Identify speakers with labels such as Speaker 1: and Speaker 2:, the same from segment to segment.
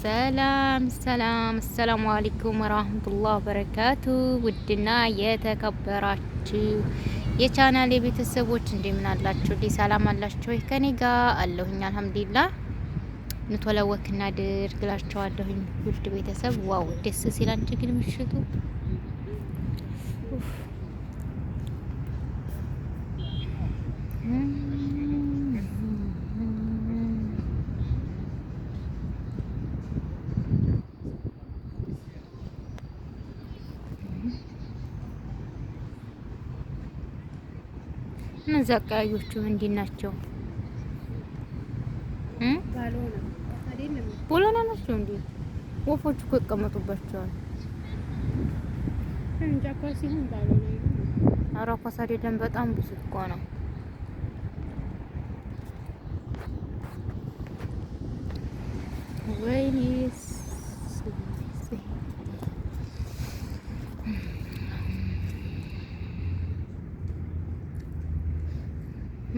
Speaker 1: ሰላም ሰላም፣ አሰላሙ አለይኩም ወራህመቱላሂ ወበረካቱ። ውድና የተከበራችሁ የቻናሌ ቤተሰቦች እንደምን አላችሁ? ሰላም አላችሁ ወይ? ከኔ ጋር አለሁኝ አልሐምዱሊላህ። ንቶለወክና ድርግላችኋለሁኝ ውድ ቤተሰብ። ዋው ደስ ሲል አንቺ ግን ምሽቱ እነዛ ቀያዮቹ ምንድን ናቸው? ቦሎና ናቸው እንዴ? ወፎቹ እኮ ይቀመጡባቸዋል። ኧረ ኳስ አይደለም፣ በጣም ብዙ እኮ ነው። ወይኔስ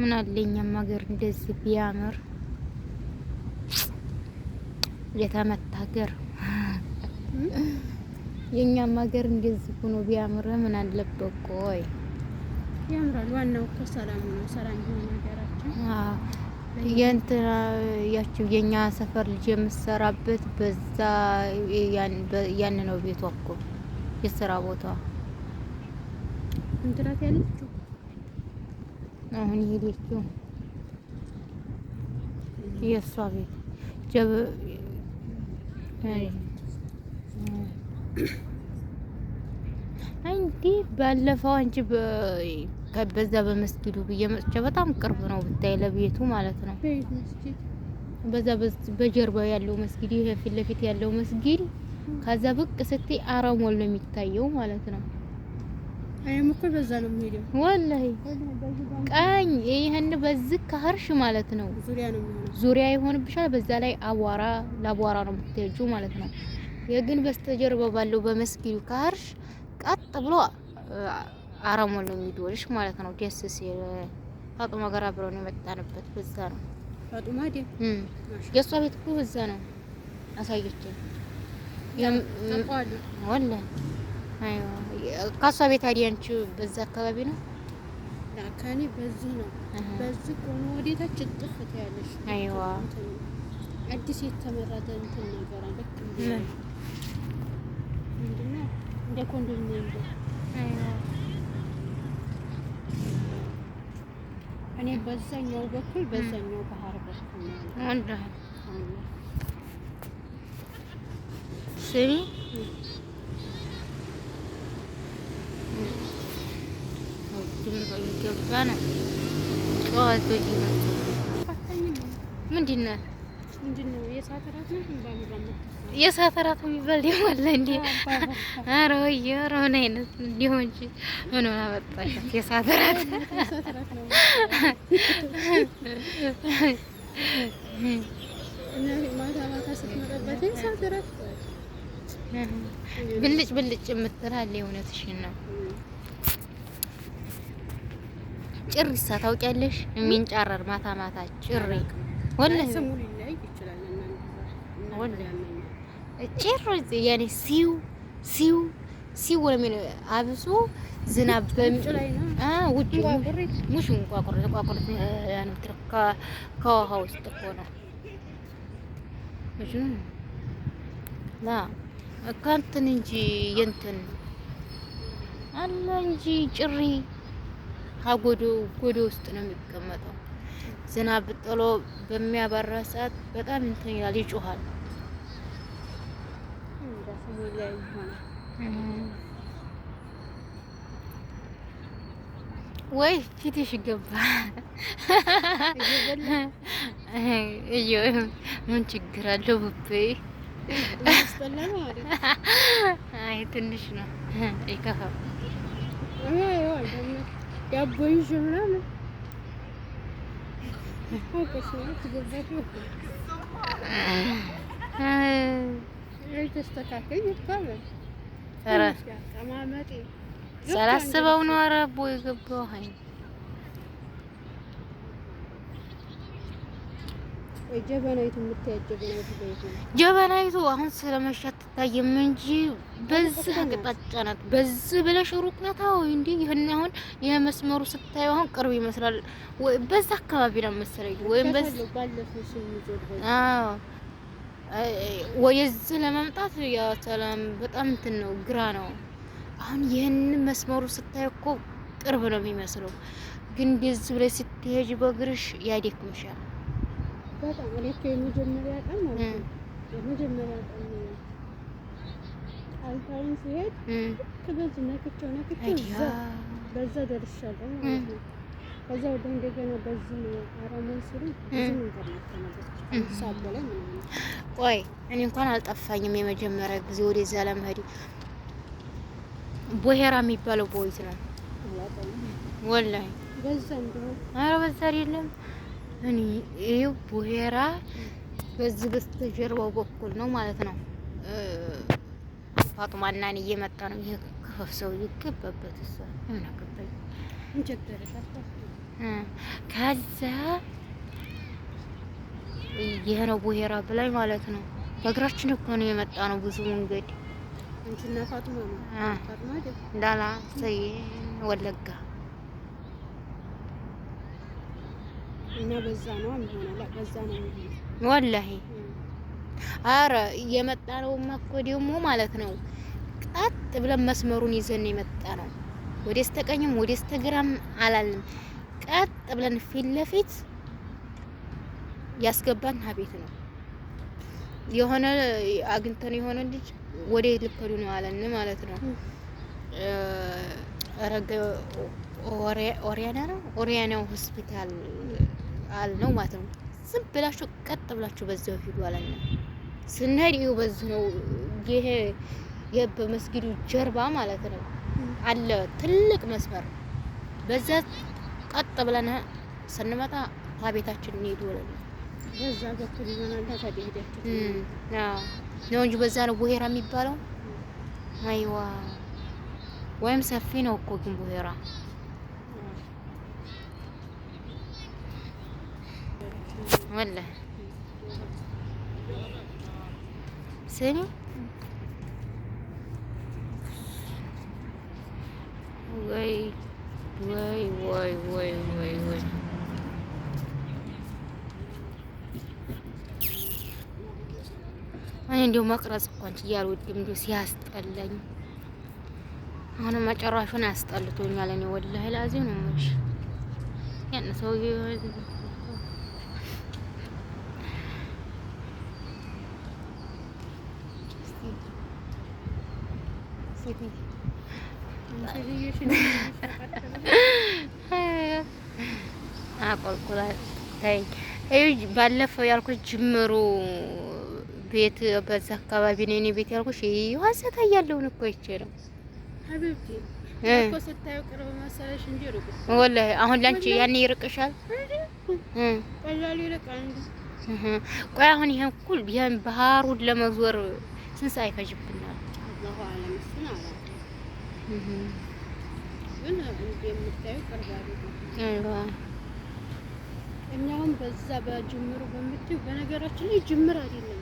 Speaker 1: ምን አለኝም ሀገር እንደዚህ ቢያምር የተመታ ሀገር የኛም ሀገር እንደዚህ ሆኖ ቢያምር ምን አለበት? ቆይ
Speaker 2: ያምራል። ዋናው እኮ ሰላም ነው። ሰላም ሆኖ ነገራችን።
Speaker 1: የእንትና ያቺው የኛ ሰፈር ልጅ የምትሰራበት በዛ ያን ነው ቤቷ እኮ የስራ ቦታ
Speaker 2: እንትራት ያለችው
Speaker 1: አሁን ሄደችው የሷ ቤት ጀብ እንዲህ ባለፈው አንቺ በዛ በመስጊዱ በየመጥቻ በጣም ቅርብ ነው ብታይ ለቤቱ ማለት ነው። በዛ በጀርባው ያለው መስጊድ ይሄ ፊት ለፊት ያለው መስጊድ ከዛ ብቅ ስትይ አረሞል ነው የሚታየው ማለት ነው።
Speaker 2: አይም እኮ በዛ ነው የሚሄደው
Speaker 1: ወላሂ ቀኝ ይሄን በዚህ ከሀርሽ ማለት ነው
Speaker 2: ዙሪያ ነው የሚሆነው።
Speaker 1: ዙሪያ ይሆንብሻል። በዛ ላይ አቧራ ለአቧራ ነው የምትሄጂው ማለት ነው። የግን በስተጀርባ ባለው በመስጊዱ ከሀርሽ ቀጥ ብሎ አረሞል ነው የሚዶልሽ ማለት ነው። ደስ ሲል ፋጡማ ጋር አብረው ነው የመጣንበት በዛ ነው።
Speaker 2: ፋጡማ ደ
Speaker 1: የሷ ቤት እኮ በዛ ነው አሳየችኝ። ወላሂ አይዋ ካሷ ቤት አዲያንቹ በዛ አካባቢ ነው።
Speaker 2: ከኔ በዚህ ነው በዚህ ቆሞ ወዴታች ጥፍት ያለሽ።
Speaker 1: አይዋ
Speaker 2: አዲስ የተመረጠ እንትን ነገር አለ። ምንድነው እንደ ኮንዶሚኒየም ነው።
Speaker 1: አይዋ
Speaker 2: እኔ በዛኛው በኩል በዛኛው ባህር በኩል ነው
Speaker 1: ወንዳ ስሚ
Speaker 2: ምንድነው
Speaker 1: የእሳት እራት የሚባል ደግሞ አለ እንዴ? ኧረ ወይዬ ኧረ ምን አይነት እንዲሁ እንጂ ምን አመጣሻት? የእሳት እራት ብልጭ ብልጭ የምትላል የእውነትሽን ነው። ጭሪሳ ታውቂያለሽ? የሚንጫረር ማታ ማታ ጭሪ ወላሂ ጭሪ ያኔ ሲው ሲው ሲው ለምን አብሶ ዝናብ ውጭ ሙሽ እንቋቁር ያን ትርካ ከውሃ ውስጥ እኮ ነው ላ ካንተን እንጂ የንተን አለ እንጂ ጭሪ ጎዶ ውስጥ ነው የሚቀመጠው። ዝናብ ጥሎ በሚያባራ ሰዓት በጣም እንትን ይላል፣ ይጮሃል። ወይ ፊትሽ ገባ። ምን ችግር አለው ብቤ? አይ ትንሽ ነው ይከፋል።
Speaker 2: ዳቦ ይዤ ምናምን ተስተካከል ይባላል።
Speaker 1: ሳላስበው ነው አረቦ የገባው። አይ
Speaker 2: ወይ ጀበናይቱ የምታያት ጀበናይቱ በየት ነው?
Speaker 1: ጀበናይቱ አሁን ስለመሻት ትታየም እንጂ በዚህ አቅጣጫ ናት። በዚህ ብለሽ ሩቅ ናት። አዎ እንዴ ይሄን አሁን ይሄ መስመሩ ስታየው አሁን ቅርብ ይመስላል። ወይ በዛ አካባቢ ነው መሰለኝ ወይም በዚህ
Speaker 2: ባለፈው ስንዞር
Speaker 1: አዎ ወይዚህ ለመምጣት ያ ሰላም በጣም እንትን ነው ግራ ነው። አሁን ይሄን መስመሩ ስታየው እኮ ቅርብ ነው የሚመስለው፣ ግን እንደዚህ ብለሽ ስትሄጂ በእግርሽ ያደክምሻል።
Speaker 2: በጣም እኔ የመጀመሪያ ቀን ማለት ነው የመጀመሪያ ቀን አልታውን ሲሄድ ከበዚህ ነክቼው እዛ በዛ ደርሻለሁ ማለት ነው። ከዛ ወደ እንደገና በዚህ ነው አራማን ሲሉ ብዙ ነገር ነበር ሳበለ ምናምን።
Speaker 1: ቆይ እኔ እንኳን አልጠፋኝም የመጀመሪያ ጊዜ ወደዛ ለመሄድ ቦሄራ የሚባለው ቦይት ነው ወላሂ
Speaker 2: በዛ እንደው
Speaker 1: ኧረ በዛ አይደለም። እኔ ይኸው ቦሄራ በዚህ በስተጀርባው በኩል ነው ማለት ነው። ፋጡማና እኔ እየመጣ ነው። ይሄ ክፈፍ ሰው ይገባበት እሷ ምን አገባኝ
Speaker 2: እንጀበረታታ
Speaker 1: ከዛ ይሄ ነው ቦሄራ ብላይ ማለት ነው። በእግራችን እኮ ነው የመጣ ነው ብዙ መንገድ
Speaker 2: እንትና ፋጡማ ነው ፋጡማ
Speaker 1: ዳላ ሰይ ወለጋ
Speaker 2: እና በዛ ነው የሚሆነው በዛ ነው የሚሆነው
Speaker 1: ወላሂ። አረ የመጣ ነውማ እኮ ደግሞ ማለት ነው ቀጥ ብለን መስመሩን ይዘን የመጣ ነው። ወደ ስተቀኝም ወደ ስተግራም አላልንም። ቀጥ ብለን ፊት ለፊት ያስገባን ሀቤት ነው። የሆነ አግኝተን የሆነ ልጅ ወደ ልከዱ ነው አለን ማለት ነው። አረገ ኦሪያና ሆስፒታል አል ነው ማለት ነው። ዝም ብላችሁ ቀጥ ብላችሁ በዛው ሂዱ አለን። ስንሄድ ይኸው በዚህ ነው ይሄ በመስጊዱ ጀርባ ማለት ነው አለ ትልቅ መስመር። በዛ ቀጥ ብለን ስንመጣ ቤታችን እንሄድ ወለለ
Speaker 2: በዛ በኩል ይሆናል ታዲያችሁ
Speaker 1: ነው እንጂ በዛ ነው ቦሄራ የሚባለው። አይዋ ወይም ሰፊ ነው እኮ ግን ቦሄራ ወላሂ ስሚ ወይ ወይ ወይ ወይ ወይ ወይ እኔ እንደው መቅረጽ እንኳን እያልወድም እንደው ሲያስጠላኝ አሁን መጨረሻውን አስጠልቶኛል። እኔ ወላሂ ላዚም ነው የምልሽ ያን ሰውዬ አቆልቁላ ታይ ባለፈው ያልኩሽ ጅምሩ ቤት በዛ አካባቢ ነው። እኔ ቤት ያልኩሽ ይዋሰታ ያለውን እኮ ይቼ ነው
Speaker 2: ሀቢብቲ እኮ ስታዩ ቅርብ መሰለሽ እንጂ ሩቅ
Speaker 1: ወላሂ። አሁን ላንቺ ያኔ ይርቅሻል
Speaker 2: ቀላል ይርቃል እንዴ?
Speaker 1: ቆይ አሁን ይሄን ኩል ያን ባህሩን ለመዞር ስንት ሰዓት ይፈጅብናል?
Speaker 2: አላሁ አለም እሱን አላውቅም። ግን እንደምታዩ ቅርብ አይደለም። እኛውም በዛ በጅምሩ በምትይው በነገራችን ላይ ጅምር አይደለም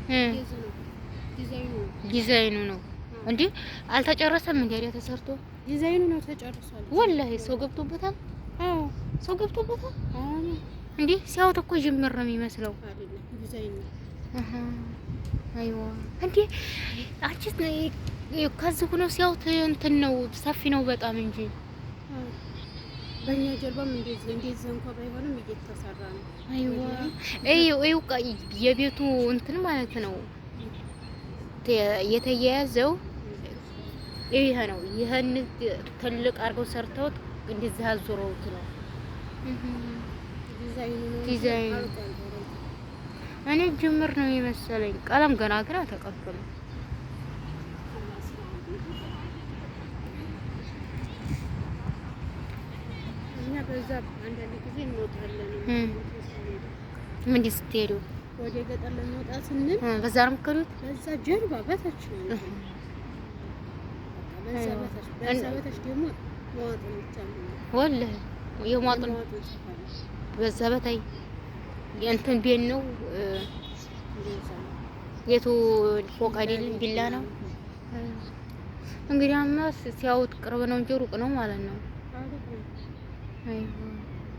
Speaker 1: ዲዛይኑ ነው እንዴ? አልተጨረሰም እንዴ? ተሰርቶ
Speaker 2: ዲዛይኑ ነው ተጨርሷል።
Speaker 1: ወላሂ ሰው ገብቶበታል። አዎ ሰው ገብቶበታል።
Speaker 2: አዎ
Speaker 1: እንዴ ሲያወጥ እኮ ጅምር ነው የሚመስለው
Speaker 2: አይደለም ዲዛይኑ።
Speaker 1: አይዋ እንዴ አንቺ ከዚህ ሆኖ ሲያወጥ እንትን ነው ሰፊ ነው በጣም እንጂ
Speaker 2: በእኛ ጀርባም እንደዚህ እንኳን ባይሆንም እየተሰራ ነው።
Speaker 1: አይዋ የቤቱ እንትን ማለት ነው የተያያዘው ይሄ ነው። ይሄን ትልቅ አድርገው ሰርተውት እንደዚህ አዞረውት ነው ዲዛይኑ። እኔ ጅምር ነው የመሰለኝ። ቀለም ገና ተቀበለ።
Speaker 2: በዛ አንዳንድ ጊዜ እንወጣለን።
Speaker 1: ምን ስትሄዱ
Speaker 2: ወደ ገጠር ለመውጣት ስንል
Speaker 1: በዛ ነው የምትከዱት?
Speaker 2: በዛ ጀርባ በታች ነው። በዛ በታች ደግሞ መዋጥ ነው።
Speaker 1: ወላሂ የሟጥ ነው። በዛ በታይ የእንትን ቤት ነው የቱ ፎቅ አይደለም ቪላ ነው። እንግዲህ አማስ ሲያዩት ቅርብ ነው እንጂ ሩቅ ነው ማለት ነው።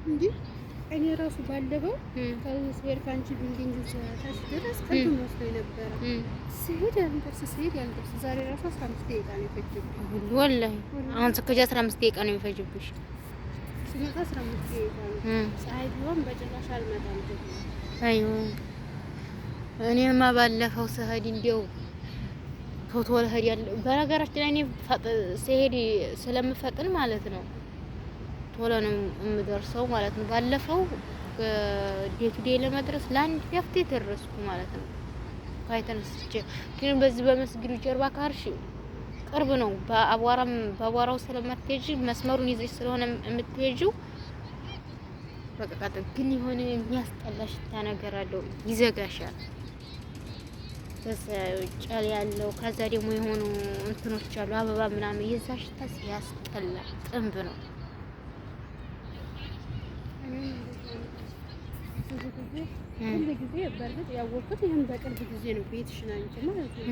Speaker 2: እንጂ እኔ ራሱ ባለፈው ከስሄድ ከአንቺ ቢልዲንግ ታች ድረስ ቅርብ መስሎኝ ነበረ። ስሄድ ያልደርስ ዛሬ ራሱ 15 ደቂቃ ነው የፈጀብኝ።
Speaker 1: ወላሂ አሁን ስከጃ 15 ደቂቃ ነው የሚፈጅብሽ።
Speaker 2: ስመጣ 15 ደቂቃ ነው። ፀሐይ ቢሆን በጭራሽ አልመጣም ደግሞ።
Speaker 1: አይዎ እኔማ ባለፈው ስሄድ እንዲያው ቶሎ ልሄድ ያለው በነገራችን ላይ እኔ ስሄድ ስለምፈጥን ማለት ነው ቶሎ ነው የምደርሰው ማለት ነው። ባለፈው ዴቱ ዴ ለመድረስ ለአንድ ያፍቴ ደረስኩ ማለት ነው። ካይተንስቼ ግን በዚህ በመስጊዱ ጀርባ ካርሽ ቅርብ ነው። በአቧራው ስለማትሄጂ መስመሩን ይዘሽ ስለሆነ የምትሄጂው በቃ ግን የሆነ የሚያስጠላ ሽታ ነገር አለው፣ ይዘጋሻል። ጨል ያለው ከዛ ደግሞ የሆኑ እንትኖች አሉ አበባ ምናምን የዛ ሽታ ሲያስጠላ ጥንብ ነው።
Speaker 2: ሁሉ ጊዜ በእርግጥ ያወቅሁት ይሄን በቅርብ ጊዜ ነው ቤትሽን አንቺ ማለት ነው።